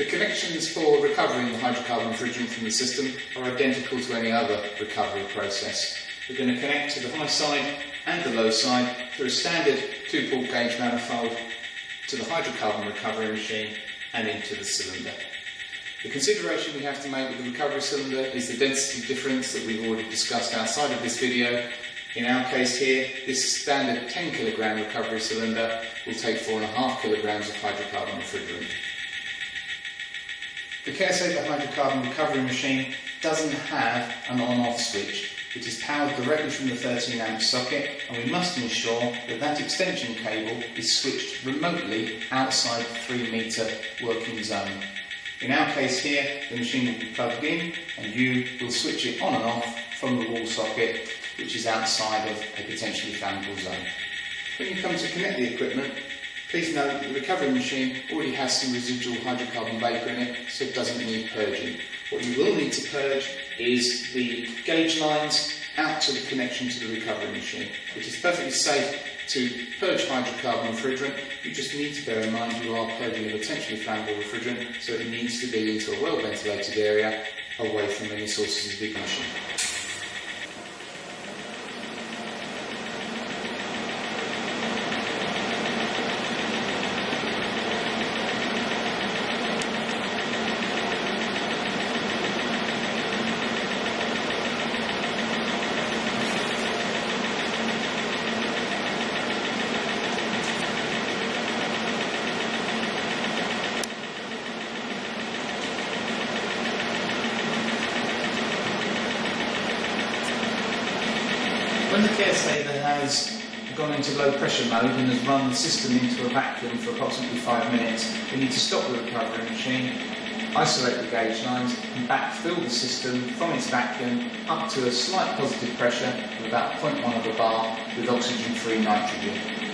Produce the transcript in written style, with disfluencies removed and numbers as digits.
The connections for recovering the hydrocarbon refrigerant from the system are identical to any other recovery process. We're going to connect to the high side and the low side through a standard 2-port gauge manifold to the hydrocarbon recovery machine and into the cylinder. The consideration we have to make with the recovery cylinder is the density difference that we've already discussed outside of this video. In our case here, this standard 10 kg recovery cylinder will take 4.5 kg of hydrocarbon refrigerant. The CareSaver hydrocarbon recovery machine doesn't have an on-off switch. It is powered directly from the 13 amp socket, and we must ensure that that extension cable is switched remotely outside the 3 metre working zone. In our case here, the machine will be plugged in and you will switch it on and off from the wall socket, which is outside of a potentially flammable zone. When you come to connect the equipment, please note that the recovery machine already has some residual hydrocarbon vapour in it, so it doesn't need purging. What you will need to purge is the gauge lines out to the connection to the recovery machine. It is perfectly safe to purge hydrocarbon refrigerant. You just need to bear in mind you are purging a potentially flammable refrigerant, so it needs to be into a well ventilated area away from any sources of ignition. When the CareSaver has gone into low pressure mode and has run the system into a vacuum for approximately 5 minutes, we need to stop the recovery machine, isolate the gauge lines and backfill the system from its vacuum up to a slight positive pressure of about 0.1 of a bar with oxygen-free nitrogen.